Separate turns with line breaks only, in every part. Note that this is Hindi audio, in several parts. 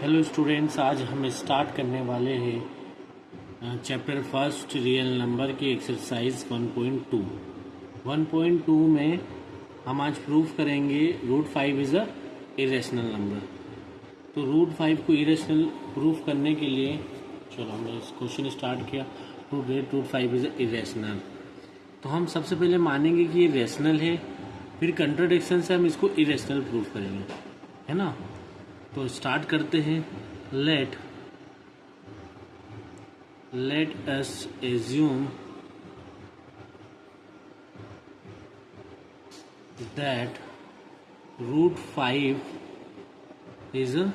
हेलो स्टूडेंट्स, आज हम स्टार्ट करने वाले हैं चैप्टर फर्स्ट रियल नंबर की एक्सरसाइज 1.2। 1.2 में हम आज प्रूफ करेंगे root 5 is a irrational number. तो रूट 5 को इरेशनल प्रूफ करने के लिए चलो हमने इस क्वेश्चन स्टार्ट किया। Root 5 is a irrational. तो हम सबसे पहले मानेंगे कि ये रेशनल है, फिर कंट्राडिक्शन से हम इसको इरेशनल प्रूफ करेंगे, है ना। तो स्टार्ट करते हैं। Let us assume that root 5 is a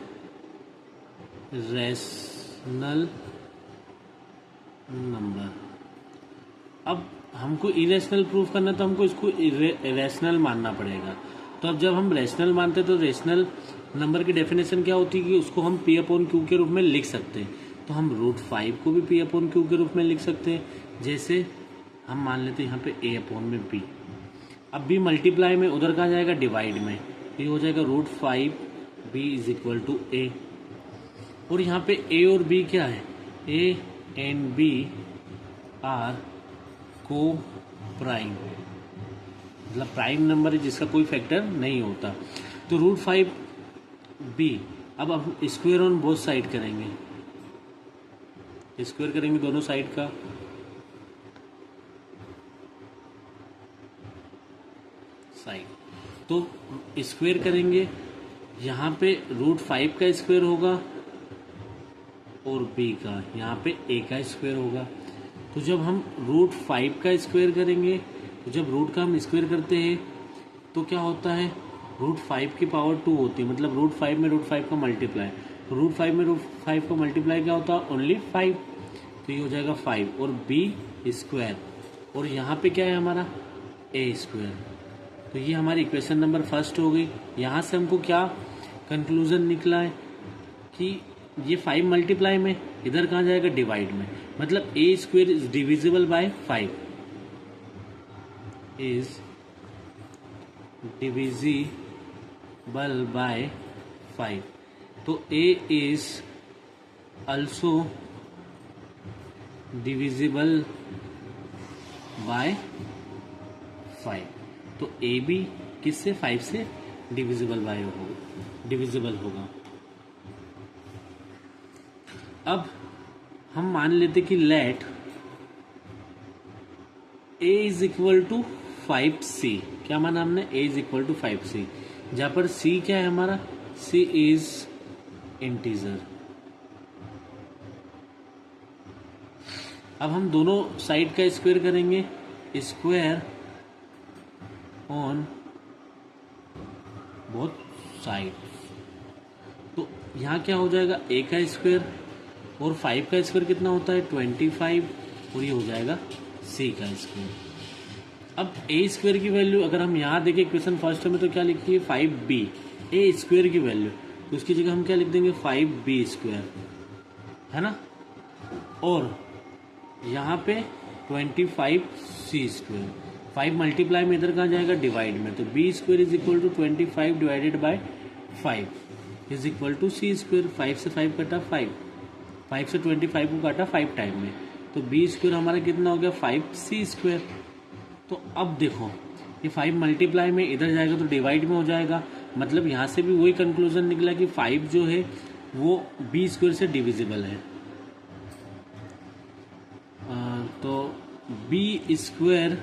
rational number. अब हमको इरेशनल प्रूफ करना, तो हमको इसको रेशनल मानना पड़ेगा। तो अब जब हम रेशनल मानते हैं तो रेशनल नंबर की डेफिनेशन क्या होती है कि उसको हम पी अपॉन क्यू के रूप में लिख सकते हैं। तो हम रूट 5 को भी पी अपॉन क्यू के रूप में लिख सकते हैं। जैसे हम मान लेते हैं यहाँ पे ए अपॉन में बी। अब बी मल्टीप्लाई में उधर कहाँ जाएगा, डिवाइड में। ये हो जाएगा root 5 B is equal to A. और यहाँ पे ए और बी क्या है, A and B are coprime, मतलब प्राइम नंबर है जिसका कोई फैक्टर नहीं होता। तो रूट 5 बी, अब हम स्क्वायर ऑन बोथ साइड करेंगे, स्क्वायर करेंगे दोनों साइड का। तो स्क्वायर करेंगे, यहाँ पे रूट 5 का स्क्वायर होगा और बी का, यहाँ पे ए का स्क्वायर होगा। तो जब हम रूट 5 का स्क्वायर करेंगे, तो जब रूट का हम स्क्वायर करते हैं तो क्या होता है, रूट 5 की पावर 2 होती है, मतलब रूट 5 में रूट 5 का मल्टीप्लाई। तो रूट 5 में रूट 5 का मल्टीप्लाई क्या होता है, ओनली 5। तो ये हो जाएगा 5 और बी स्क्वायर, और यहाँ पे क्या है हमारा ए स्क्वायर। तो ये हमारी इक्वेशन नंबर फर्स्ट हो गई। यहाँ से हमको क्या कंक्लूजन निकला है कि ये 5 मल्टीप्लाई में इधर कहाँ जाएगा, डिवाइड में। मतलब A square is divisible by 5, is divisible by 5। तो A is also divisible by 5। तो ए बी किससे, 5 से डिविजिबल बाय होगा, डिविजिबल होगा। अब हम मान लेते कि let a is equal to 5c। क्या माना हमने, a is equal to 5c, जहां पर c क्या है हमारा, c इज इंटीजर। अब हम दोनों साइड का स्क्वायर करेंगे, स्क्वायर ऑन बोथ साइड। तो यहाँ क्या हो जाएगा, a का स्क्वायर और 5 का स्क्वायर कितना होता है, 25, और ये हो जाएगा c का स्क्वायर। अब ए स्क्वायर की वैल्यू अगर हम यहाँ देखें इक्वेशन फर्स्ट में, तो क्या लिखती है 5b, ए स्क्वायर की वैल्यू, तो उसकी जगह हम क्या लिख देंगे 5b स्क्वायर, है ना। और यहाँ पे 25c स्क्वायर, 5 मल्टीप्लाई में इधर कहाँ जाएगा, डिवाइड में। तो b square is equal to 25 divided by 5 is equal to c square. 5 से 5 कटा 5 से 25 को काटा 5 टाइम में, तो b स्क्वायर हमारा कितना हो गया, 5c स्क्वायर। तो अब देखो ये 5 मल्टीप्लाई में इधर जाएगा तो डिवाइड में हो जाएगा, मतलब यहाँ से भी वही कंक्लूजन निकला कि 5 जो है वो b स्क्वायर से डिविजिबल है। तो b square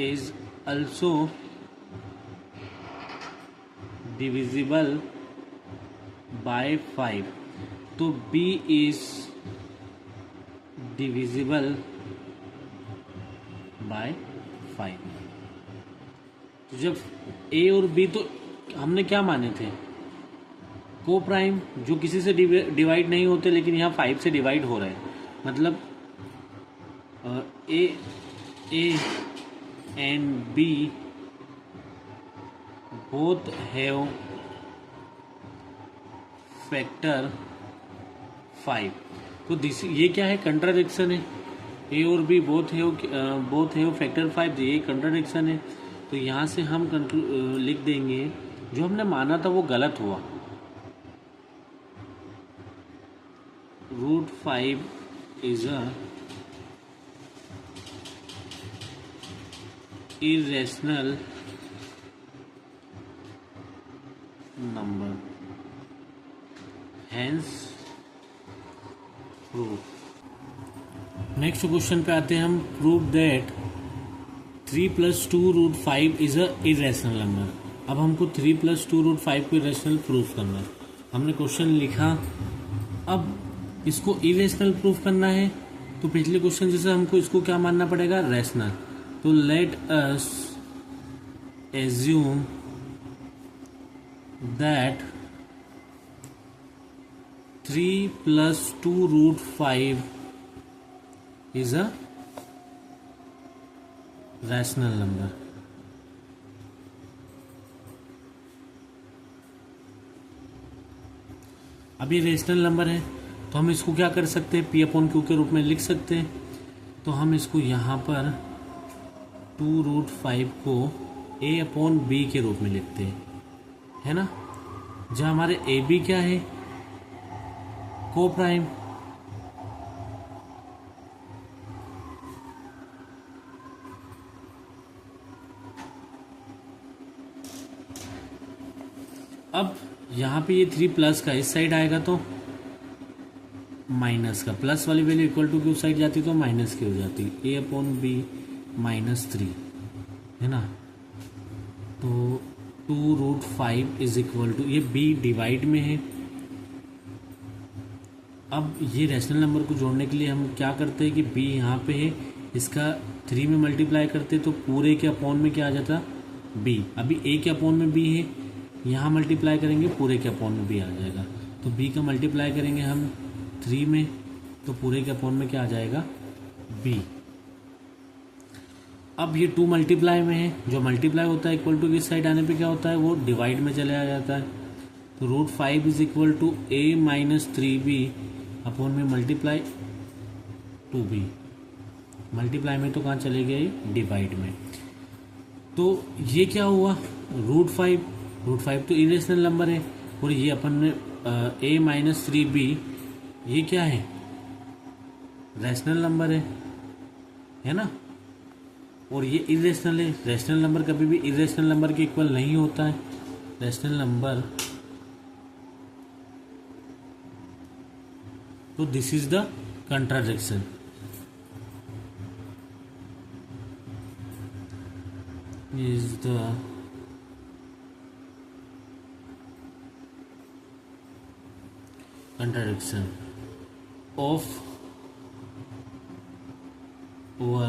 is also divisible by 5। तो b इज डिविजिबल बाय 5। तो जब a और b, तो हमने क्या माने थे, को प्राइम, जो किसी से डिवाइड नहीं होते, लेकिन यहाँ 5 से डिवाइड हो रहे हैं। मतलब a and b both have factor 5। तो ये क्या है, कंट्राडिक्शन है। ए और बी बोथ हैव फैक्टर 5, ये कंट्राडिक्शन है। तो यहाँ से हम लिख देंगे जो हमने माना था वो गलत हुआ, root 5 is a irrational number, hence proof. Next question पे आते हैं हम. Prove that 3 + 2 √5 is a irrational number. अब हमको 3 + 2 √5 को इरेशनल प्रूफ करना है. हमने क्वेश्चन लिखा, अब इसको इरेशनल प्रूफ करना है तो पिछले क्वेश्चन जैसे हमको इसको क्या मानना पड़ेगा, रैशनल. तो late us assume that 3 + 2 √5 is a rational number. अब ये रेशनल नंबर है तो हम इसको क्या कर सकते हैं, P/Q के रूप में लिख सकते हैं. तो हम इसको यहाँ पर 2 √5 को A/B के रूप में लिखते हैं, है ना. जहाँ हमारे AB क्या है, को प्राइम. अब यहाँ पे ये 3 प्लस का इस साइड आएगा तो माइनस का, प्लस वाली वैल्यू इक्वल टू की उस साइड जाती तो माइनस की हो जाती. A/B -3 है ना. तो 2 √5 इज इक्वल टू, ये B डिवाइड में है. अब ये रैशनल नंबर को जोड़ने के लिए हम क्या करते हैं कि B यहाँ पे है, इसका 3 में मल्टीप्लाई करते तो पूरे के अपॉन में क्या आ जाता, B. अभी A के अपॉन में B है, यहाँ मल्टीप्लाई करेंगे पूरे के अपॉन में B आ जाएगा. तो B का मल्टीप्लाई करेंगे हम 3 में तो पूरे के अपॉन में क्या आ जाएगा, B. अब ये 2 मल्टीप्लाई में है, जो मल्टीप्लाई होता है इक्वल टू की साइड आने पे क्या होता है, वो डिवाइड में चले आ जाता है. तो √5 is equal to A - 3B upon में मल्टीप्लाई 2B. मल्टीप्लाई में तो कहाँ चले गए, डिवाइड में. तो ये क्या हुआ, √5 तो इरेशनल नंबर है, और ये अपन ने A - 3B ये क्या है, रैशनल नंबर है ना. और ये इरेशनल है. रैशनल नंबर कभी भी इरेशनल नंबर के इक्वल नहीं होता है. रैशनल नंबर, तो this is the contradiction. Is the contradiction of our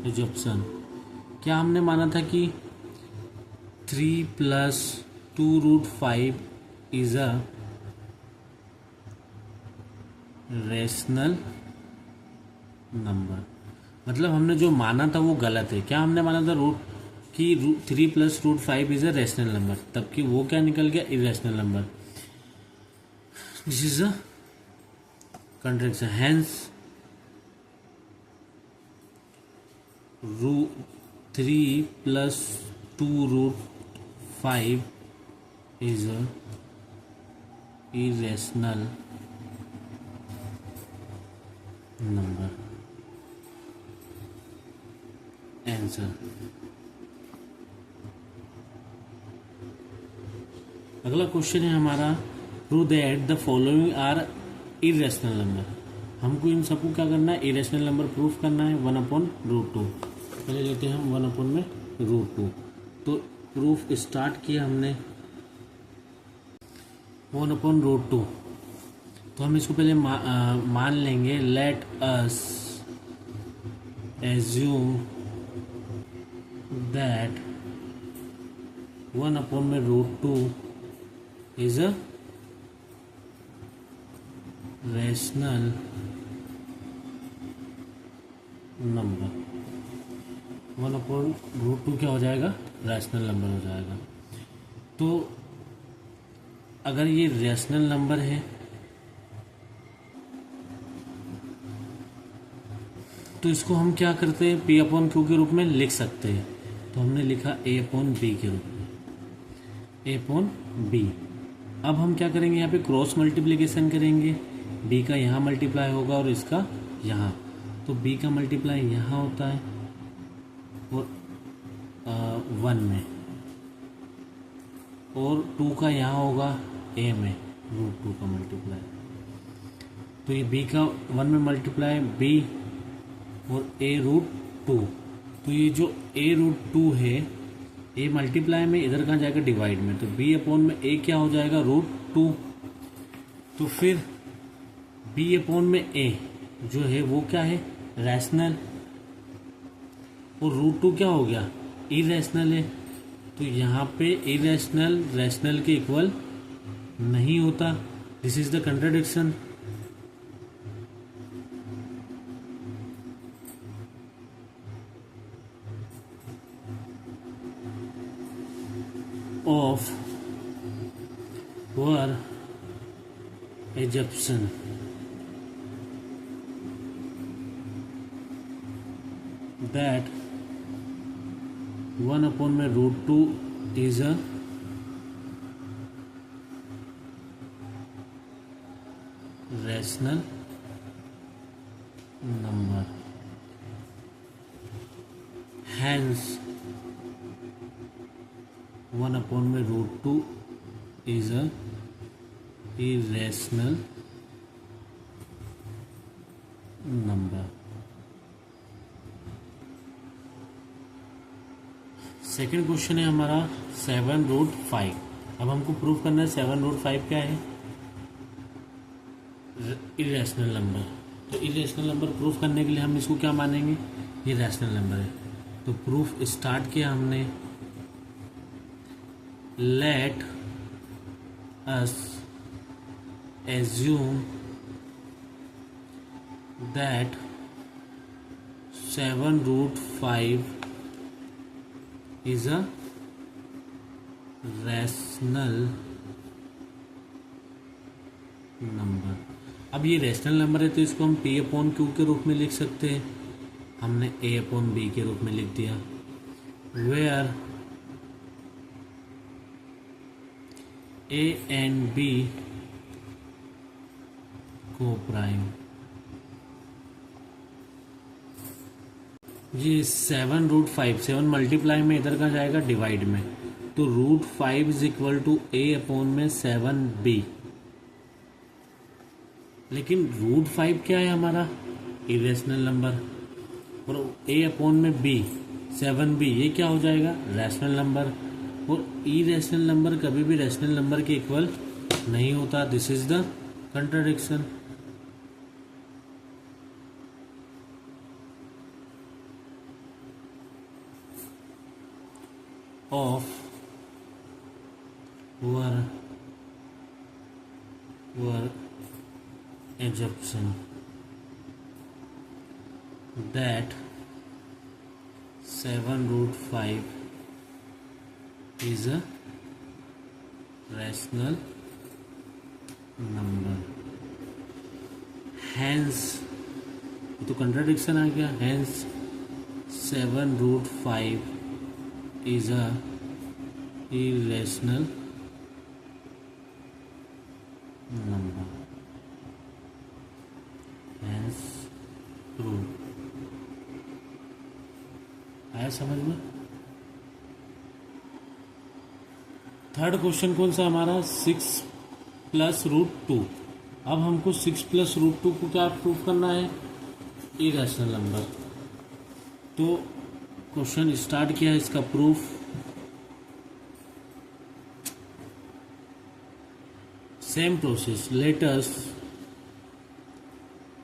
assumption. क्या हमने माना था कि 3 + 2 √5 इज अ रैशनल नंबर. मतलब हमने जो माना था वो गलत है. क्या हमने माना था, 3 + √5 इज अ रैशनल नंबर, तब कि वो क्या निकल गया, irrational number. This is a contradiction. Hence 3 + 2 √5 is a irrational number. Answer. अगला क्वेश्चन है हमारा, prove that the following are irrational number. हमको इन सबको क्या करना है, इरेशनल नंबर प्रूफ करना है. 1/√2. पहले लेते हैं हम 1/√2. तो प्रूफ स्टार्ट किया हमने 1/√2. तो हम इसको पहले मान लेंगे. Late us assume that 1/√2 is a rational number. 1/√2 क्या हो जाएगा, रैशनल नंबर हो जाएगा. तो अगर ये रैशनल नंबर है तो इसको हम क्या करते हैं, P/Q के रूप में लिख सकते हैं. तो हमने लिखा A/B के रूप में. ए अपॉन बी। अब हम क्या करेंगे, यहाँ पे क्रॉस मल्टीप्लिकेशन करेंगे, बी का यहाँ मल्टीप्लाई होगा और इसका यहाँ, तो बी का मल्टीप्लाई यहाँ होता है और 1 में, और 2 का यहाँ होगा ए में, √2 का मल्टीप्लाई, तो ये बी का 1 में मल्टीप्लाई बी और a√2, तो ये जो a√2 है, ए मल्टीप्लाई में इधर कहाँ जाएगा, डिवाइड में, तो b अपॉन में a क्या हो जाएगा, √2, तो फिर b अपॉन में a जो है वो क्या है, रैशनल, और √2 क्या हो गया, इरेशनल है, तो यहाँ पे इरेशनल रैशनल के इक्वल नहीं होता, this is the contradiction. of were Egyptian that 1 upon में √2 is a rational number, hence 1 upon में √2 is a irrational number। Second question है हमारा 7√5। अब हमको प्रूव करना है 7√5 क्या है, इरेशनल नंबर। तो इरेशनल नंबर प्रूफ करने के लिए हम इसको क्या मानेंगे, ये रैशनल नंबर है। तो प्रूफ स्टार्ट किया हमने, let us assume that 7√5 is a rational number। अब ये रैशनल नंबर है तो इसको हम p अपॉन क्यू के रूप में लिख सकते हैं, हमने a अपॉन b के रूप में लिख दिया, वेयर A and B को प्राइम। ये 7√5, 7 मल्टीप्लाई में इधर का जाएगा डिवाइड में, तो √5 is equal to A upon में 7B। लेकिन √5 क्या है हमारा, इरेशनल नंबर, और A अपॉन में B 7B ये क्या हो जाएगा, रैशनल नंबर, और इरेशनल नंबर कभी भी रैशनल नंबर के इक्वल नहीं होता, this is the contradiction. Of our assumption that 7√5 is a rational number, hence तो कंट्राडिक्शन आ गया, hence 7√5 is a irrational number, hence true। आया समझ में। थर्ड क्वेश्चन कौन सा हमारा, 6 + √2। अब हमको 6 + √2 को क्या प्रूफ करना है, इरेशनल नंबर। तो क्वेश्चन स्टार्ट किया है इसका proof, same process, let us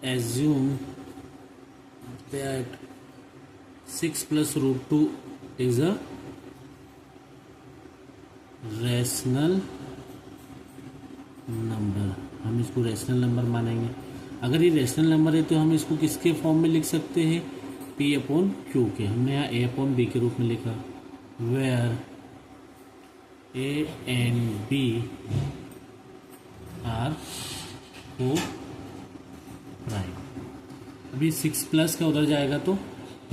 assume that 6 + √2 is a rational number. हम इसको रैशनल नंबर मानेंगे। अगर ये रैशनल नंबर है तो हम इसको किसके फॉर्म में लिख सकते हैं, P अपॉन क्यू के। हमने यहाँ A अपॉन B के रूप में लिखा, where A and B are coprime. अभी 6+ का उधर जाएगा तो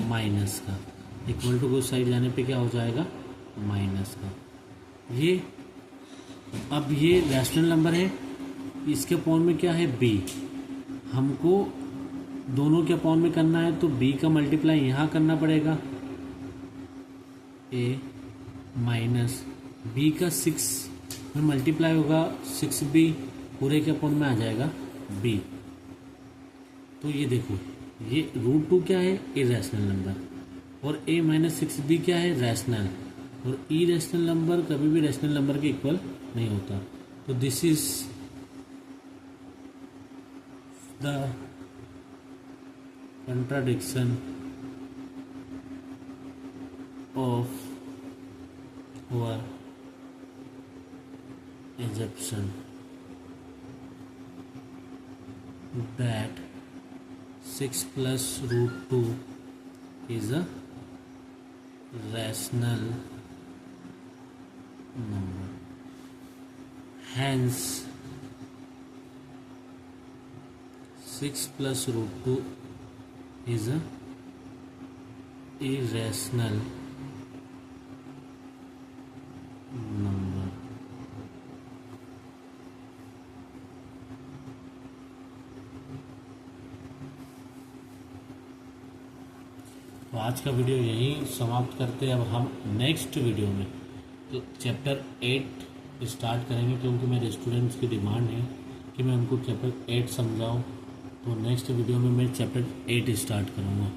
माइनस का, इक्वल टू को साइड जाने पे क्या हो जाएगा, माइनस का। ये अब ये रैशनल नंबर है, इसके अपॉन में क्या है b, हमको दोनों के अपॉन में करना है तो b का मल्टीप्लाई यहाँ करना पड़ेगा, a माइनस b का 6 में मल्टीप्लाई होगा 6b, पूरे के अपॉन में आ जाएगा b। तो ये देखो, ये √2 क्या है, इरेशनल नंबर, और a माइनस 6b क्या है, रैशनल, और इरेशनल नंबर कभी भी रैशनल नंबर के इक्वल नहीं होता। तो this is the contradiction of our assumption that 6 plus √2 is a rational number. Hence 6 plus √2 is a irrational number. तो आज का वीडियो यहीं समाप्त करते हैं। अब हम नेक्स्ट वीडियो में तो चैप्टर 8 स्टार्ट करेंगे, क्योंकि मेरे स्टूडेंट्स की डिमांड है कि मैं उनको चैप्टर 8 समझाऊं। तो नेक्स्ट वीडियो में मैं चैप्टर 8 स्टार्ट करूंगा।